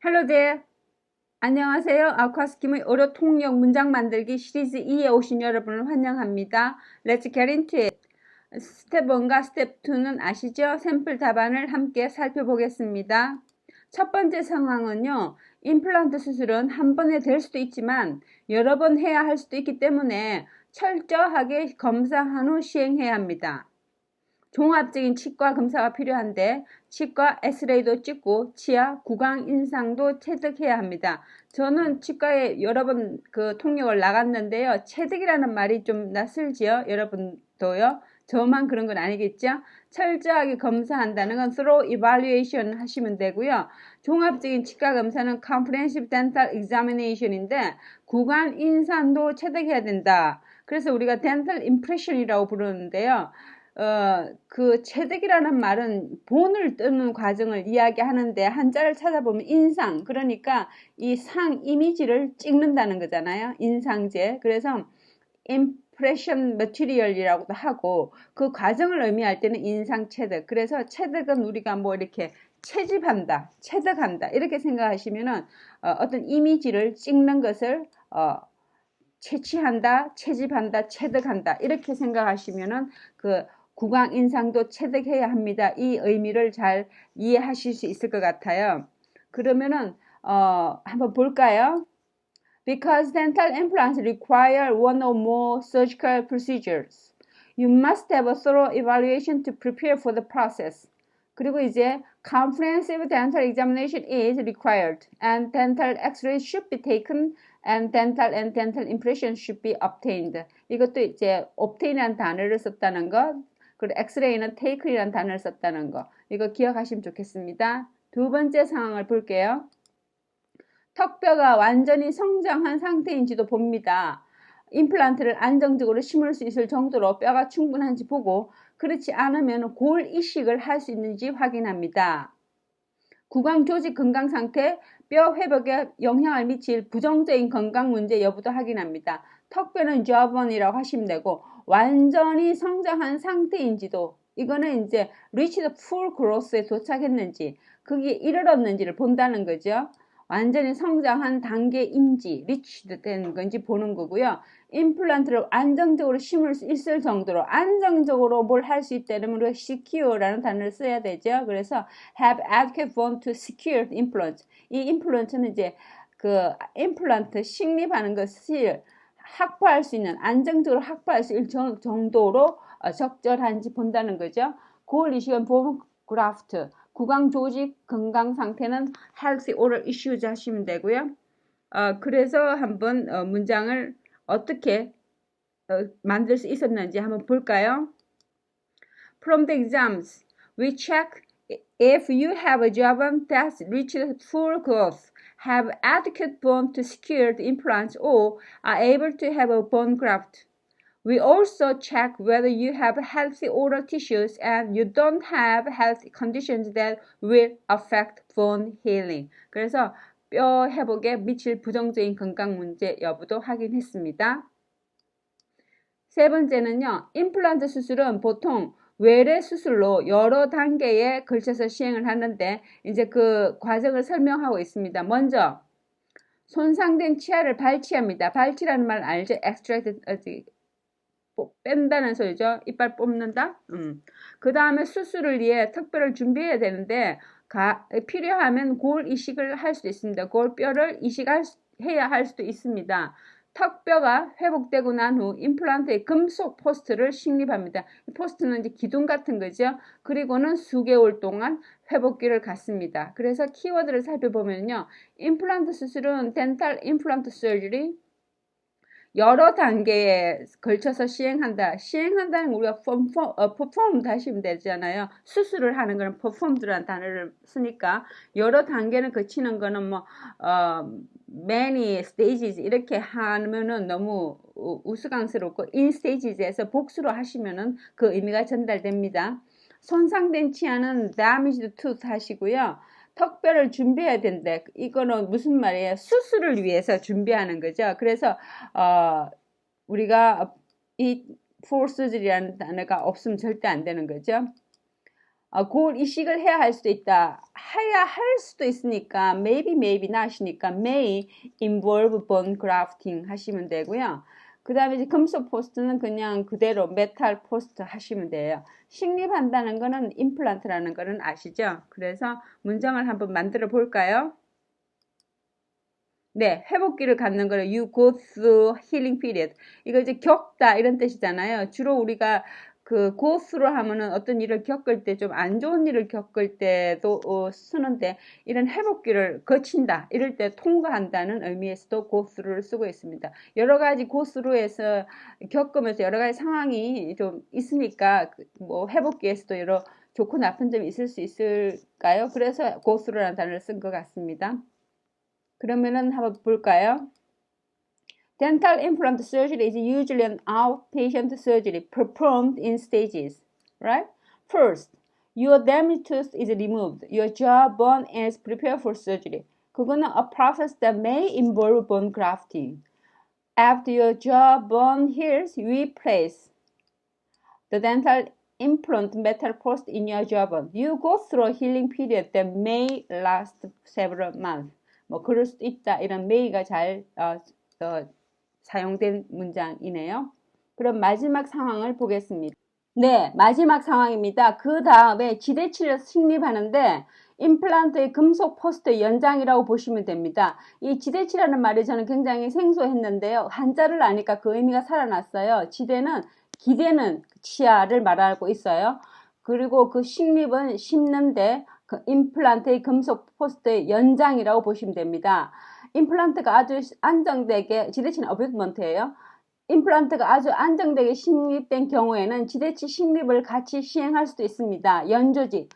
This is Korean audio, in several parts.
Hello there. 안녕하세요. 아쿠아스킴의 어려 통역 문장 만들기 시리즈 2에 오신 여러분을 환영합니다. Let's get into it. 스텝 1과 스텝 2는 아시죠? 샘플 답안을 함께 살펴보겠습니다. 첫 번째 상황은요. 임플란트 수술은 한 번에 될 수도 있지만 여러 번 해야 할 수도 있기 때문에 철저하게 검사한 후 시행해야 합니다. 종합적인 치과 검사가 필요한데 치과 엑스레이도 찍고 치아 구강 인상도 체득해야 합니다. 저는 치과에 여러 번 통역을 나갔는데요. 체득이라는 말이 좀 낯설지요? 여러분도요? 저만 그런 건 아니겠죠? 철저하게 검사한다는 건 thorough evaluation 하시면 되고요. 종합적인 치과 검사는 comprehensive dental examination인데 구강 인상도 체득해야 된다. 그래서 우리가 dental impression이라고 부르는데요. 그 체득이라는 말은 본을 뜨는 과정을 이야기하는데 한자를 찾아보면 인상, 그러니까 이 상 이미지를 찍는다는 거잖아요. 인상제. 그래서 impression material이라고도 하고 그 과정을 의미할 때는 인상 체득. 그래서 체득은 우리가 뭐 이렇게 채집한다, 체득한다 이렇게 생각하시면은 어떤 이미지를 찍는 것을 채취한다, 채집한다, 체득한다 이렇게 생각하시면은 그 구강 인상도 체득해야 합니다. 이 의미를 잘 이해하실 수 있을 것 같아요. 그러면은 한번 볼까요? Because dental implants require one or more surgical procedures, you must have a thorough evaluation to prepare for the process. 그리고 이제 comprehensive dental examination is required, and dental x-rays should be taken, and dental impression should be obtained. 이것도 이제 obtain이라는 단어를 썼다는 것, 그리고 엑스레이는 take이라는 단어를 썼다는 거, 이거 기억하시면 좋겠습니다. 두 번째 상황을 볼게요. 턱뼈가 완전히 성장한 상태인지도 봅니다. 임플란트를 안정적으로 심을 수 있을 정도로 뼈가 충분한지 보고 그렇지 않으면 골 이식을 할 수 있는지 확인합니다. 구강 조직 건강 상태, 뼈 회복에 영향을 미칠 부정적인 건강 문제 여부도 확인합니다. 턱뼈는 jawbone이라고 하시면 되고 완전히 성장한 상태인지도 이거는 이제 reached full growth에 도착했는지 거기에 이르렀는지를 본다는 거죠. 완전히 성장한 단계인지 reached 된 건지 보는 거고요. 임플란트를 안정적으로 심을 수 있을 정도로 안정적으로 뭘 할 수 있다면 우리가 secure라는 단어를 써야 되죠. 그래서 have adequate bone to secure the implant. 이 임플란트는 이제 그 임플란트 식립하는 것을 확보할 수 있는 안정적으로 확보할 수 있는 정도로 적절한지 본다는 거죠. 골 이식은 bone graft. 구강 조직 건강 상태는 healthy oral issues 하시면 되고요. 그래서 한번 문장을 어떻게 만들 수 있었는지 한번 볼까요? From the exams, we check if you have a jawbone that reaches full growth, have adequate bone to secure the implants, or are able to have a bone graft. We also check whether you have healthy oral tissues and you don't have health conditions that will affect bone healing. 그래서 뼈 회복에 미칠 부정적인 건강 문제 여부도 확인했습니다. 세 번째는요. 임플란트 수술은 보통 외래 수술로 여러 단계에 걸쳐서 시행을 하는데 이제 그 과정을 설명하고 있습니다. 먼저 손상된 치아를 발치합니다. 발치라는 말 알죠? extract 뺀다는 소리죠. 이빨 뽑는다. 그 다음에 수술을 위해 턱뼈를 준비해야 되는데 필요하면 골 이식을 할 수도 있습니다. 골뼈를 이식해야 할 수도 있습니다. 턱뼈가 회복되고 난 후 임플란트의 금속 포스트를 식립합니다. 포스트는 이제 기둥 같은 거죠. 그리고는 수개월 동안 회복기를 갖습니다. 그래서 키워드를 살펴보면요. 임플란트 수술은 덴탈 임플란트 서저리 여러 단계에 걸쳐서 시행한다. 시행한다는 거 우리가 perform 하시면 되잖아요. 수술을 하는 거는 performed라는 단어를 쓰니까 여러 단계를 거치는 거는 뭐 many stages 이렇게 하면은 너무 우스꽝스럽고 in stages에서 복수로 하시면은 그 의미가 전달됩니다. 손상된 치아는 damaged tooth 하시고요. 턱뼈를 준비해야 된대. 이거는 무슨 말이에요? 수술을 위해서 준비하는 거죠. 그래서 우리가 이 for surgery라는 단어가 없으면 절대 안 되는 거죠. 골 이식을 해야 할 수도 있다. 해야 할 수도 있으니까 maybe not이니까 may involve bone grafting 하시면 되고요. 그 다음에 이제 금속 포스트는 그냥 그대로 메탈 포스트 하시면 돼요. 식립한다는 거는 임플란트라는 거는 아시죠? 그래서 문장을 한번 만들어 볼까요? 네, 회복기를 갖는 거를 you go through healing period. 이거 이제 겪다 이런 뜻이잖아요. 주로 우리가 그 go through 하면은 어떤 일을 겪을 때 좀 안 좋은 일을 겪을 때도 쓰는데 이런 회복기를 거친다 이럴 때 통과한다는 의미에서도 go through를 쓰고 있습니다. 여러 가지 go through에서 겪으면서 여러 가지 상황이 좀 있으니까 뭐 회복기에서도 여러 좋고 나쁜 점이 있을 수 있을까요? 그래서 go through라는 단어를 쓴 것 같습니다. 그러면은 한번 볼까요? Dental implant surgery is usually an outpatient surgery performed in stages, right? First, your damaged tooth is removed. Your jawbone is prepared for surgery. 그거는 a process that may involve bone grafting. After your jawbone heals, we place the dental implant metal post in your jawbone. You go through a healing period that may last several months. 뭐 그럴 수도 있다. 이런 may가 잘 사용된 문장이네요. 그럼 마지막 상황을 보겠습니다. 네, 마지막 상황입니다. 그 다음에 지대치를 식립하는데 임플란트의 금속 포스트 연장이라고 보시면 됩니다. 이 지대치라는 말이 저는 굉장히 생소했는데요. 한자를 아니까 그 의미가 살아났어요. 지대는 기대는 치아를 말하고 있어요. 그리고 그 식립은 심는데 그 임플란트의 금속 포스트의 연장이라고 보시면 됩니다. 임플란트가 아주 안정되게 지대치는 어뷰먼트예요. 임플란트가 아주 안정되게 식립된 경우에는 지대치 식립을 같이 시행할 수도 있습니다. 연조직이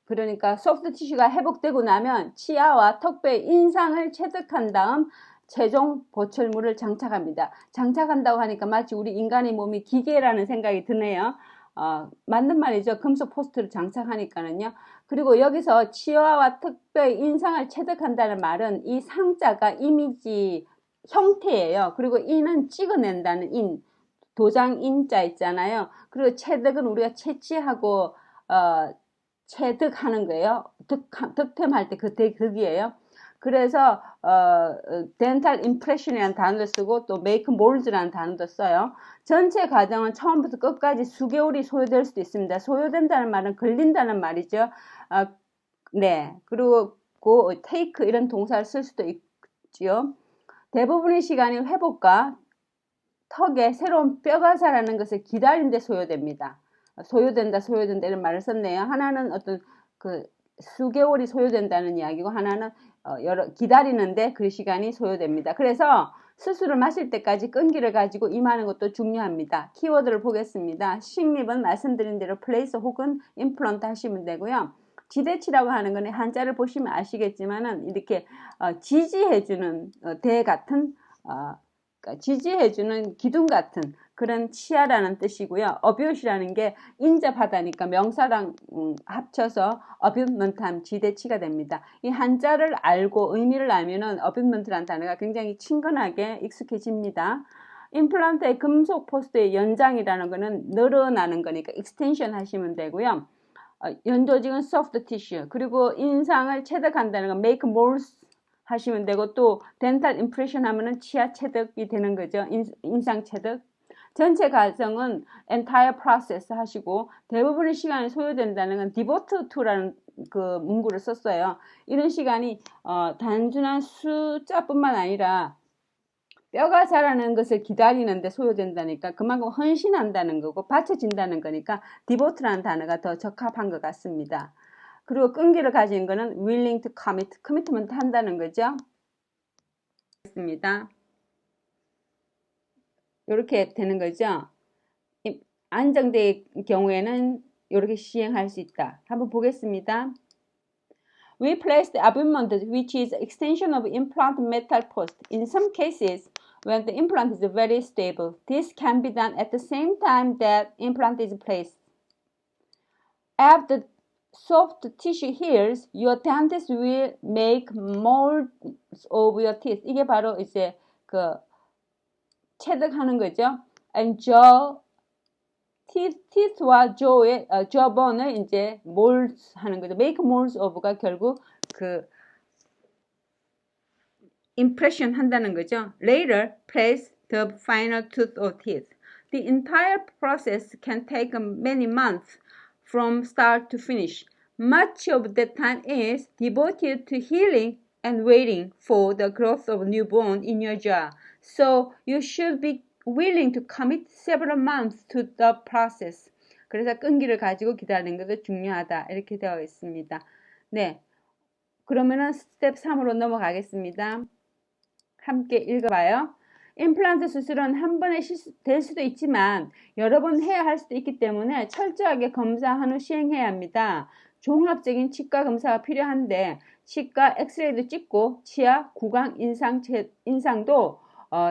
그러니까 소프트 티슈가 회복되고 나면 치아와 턱뼈의 인상을 체득한 다음 최종 보철물을 장착합니다. 장착한다고 하니까 마치 우리 인간의 몸이 기계라는 생각이 드네요. 맞는 말이죠. 금속 포스트를 장착하니까는요. 그리고 여기서 치아와 턱뼈의 인상을 체득한다는 말은 이 상자가 이미지 형태예요. 그리고 인은 찍어낸다는 인, 도장 인자 있잖아요. 그리고 체득은 우리가 채취하고 체득하는 거예요. 득템할 때 그 득이에요. 그래서 dental impression이라는 단어도 쓰고 또 make molds라는 단어도 써요. 전체 과정은 처음부터 끝까지 수개월이 소요될 수도 있습니다. 소요된다는 말은 걸린다는 말이죠. 네, 그리고 take 이런 동사를 쓸 수도 있지요. 대부분의 시간이 회복과 턱에 새로운 뼈가 자라는 것을 기다리는 데 소요됩니다. 소요된다 이런 말을 썼네요. 하나는 어떤 그 수개월이 소요된다는 이야기고 하나는 기다리는데 그 시간이 소요됩니다. 그래서 수술을 마실 때까지 끈기를 가지고 임하는 것도 중요합니다. 키워드를 보겠습니다. 식립은 말씀드린 대로 플레이스 혹은 임플란트 하시면 되고요. 지대치라고 하는 거는 한자를 보시면 아시겠지만은 이렇게 지지해주는 대 같은 지지해주는 기둥 같은 그런 치아라는 뜻이고요. 어뷰트라는 게 인접하다니까 명사랑 합쳐서 어뷰먼트함 지대치가 됩니다. 이 한자를 알고 의미를 알면은 어뷰먼트라는 단어가 굉장히 친근하게 익숙해집니다. 임플란트의 금속 포스트의 연장이라는 거는 늘어나는 거니까 익스텐션 하시면 되고요. 연조직은 soft tissue, 그리고 인상을 체득한다는 건 make molds 하시면 되고, 또 dental impression 하면은 치아 체득이 되는 거죠. 인상 체득. 전체 과정은 entire process 하시고, 대부분의 시간이 소요된다는 건 devote to라는 그 문구를 썼어요. 이런 시간이 단순한 숫자뿐만 아니라 뼈가 자라는 것을 기다리는데 소요된다니까 그만큼 헌신한다는 거고 바쳐진다는 거니까 devote라는 단어가 더 적합한 것 같습니다. 그리고 끈기를 가진 거는 willing to commit, commitment 한다는 거죠. 있습니다. 이렇게 되는 거죠. 안정될 경우에는 이렇게 시행할 수 있다. 한번 보겠습니다. We place the abutment, which is extension of implant metal post. In some cases, when the implant is very stable, this can be done at the same time that implant is placed. After soft tissue heals, your dentist will make molds of your teeth. 이게 바로 이제 그 체득하는 거죠. And jaw teeth와 jawbone을 이제 mold 하는 거죠. make molds of가 결국 그 impression 한다는 거죠. Later, place the final tooth or teeth. The entire process can take many months from start to finish. Much of the time is devoted to healing and waiting for the growth of new bone in your jaw. So you should be willing to commit several months to the process. 그래서 끈기를 가지고 기다리는 것도 중요하다. 이렇게 되어 있습니다. 네. 그러면은 스텝 3으로 넘어가겠습니다. 함께 읽어봐요. 임플란트 수술은 한 번에 실수될 수도 있지만 여러 번 해야 할 수도 있기 때문에 철저하게 검사한 후 시행해야 합니다. 종합적인 치과 검사가 필요한데 치과 엑스레이도 찍고 치아 구강 인상도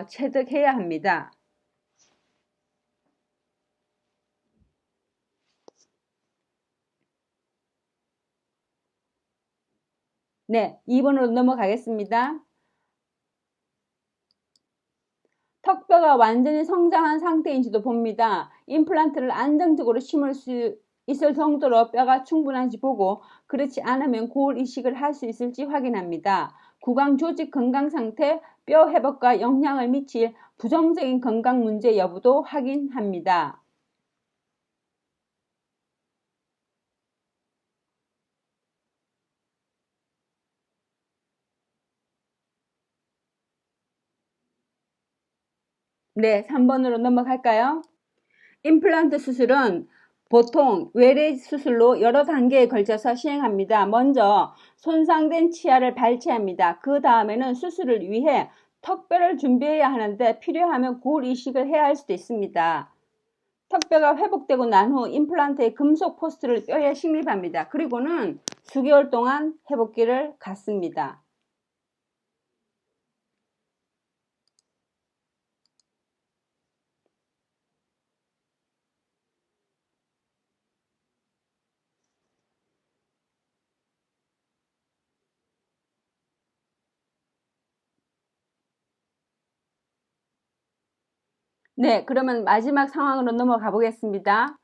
체득해야 합니다. 네, 2번으로 넘어가겠습니다. 턱뼈가 완전히 성장한 상태인지도 봅니다. 임플란트를 안정적으로 심을 수 있을 정도로 뼈가 충분한지 보고 그렇지 않으면 고울 이식을 할 수 있을지 확인합니다. 구강 조직 건강 상태, 뼈 회복과 영향을 미칠 부정적인 건강 문제 여부도 확인합니다. 네, 3번으로 넘어갈까요? 임플란트 수술은 보통 외래 수술로 여러 단계에 걸쳐서 시행합니다. 먼저 손상된 치아를 발치합니다. 그 다음에는 수술을 위해 턱뼈를 준비해야 하는데 필요하면 고울 이식을 해야 할 수도 있습니다. 턱뼈가 회복되고 난 후 임플란트에 금속 포스트를 뼈에 식립합니다. 그리고는 수개월 동안 회복기를 갖습니다. 네, 그러면 마지막 상황으로 넘어가 보겠습니다.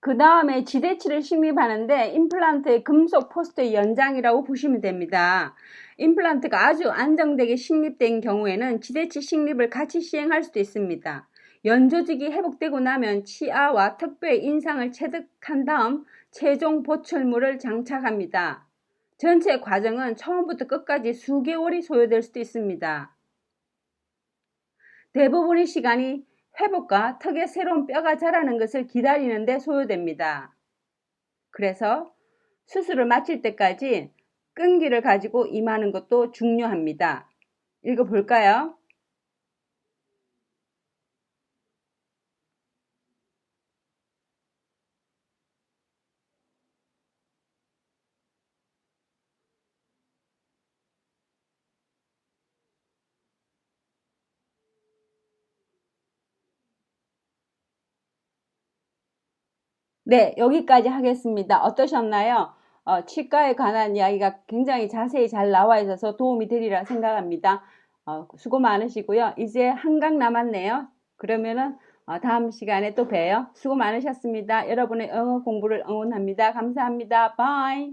그 다음에 지대치를 식립하는데 임플란트의 금속 포스트의 연장이라고 보시면 됩니다. 임플란트가 아주 안정되게 식립된 경우에는 지대치 식립을 같이 시행할 수도 있습니다. 연조직이 회복되고 나면 치아와 턱뼈의 인상을 체득한 다음 최종 보철물을 장착합니다. 전체 과정은 처음부터 끝까지 수개월이 소요될 수도 있습니다. 대부분의 시간이 회복과 턱에 새로운 뼈가 자라는 것을 기다리는 데 소요됩니다. 그래서 수술을 마칠 때까지 끈기를 가지고 임하는 것도 중요합니다. 읽어볼까요? 네, 여기까지 하겠습니다. 어떠셨나요? 치과에 관한 이야기가 굉장히 자세히 잘 나와 있어서 도움이 되리라 생각합니다. 수고 많으시고요. 이제 한강 남았네요. 그러면은 다음 시간에 또 봬요. 수고 많으셨습니다. 여러분의 영어 공부를 응원합니다. 감사합니다. 바이.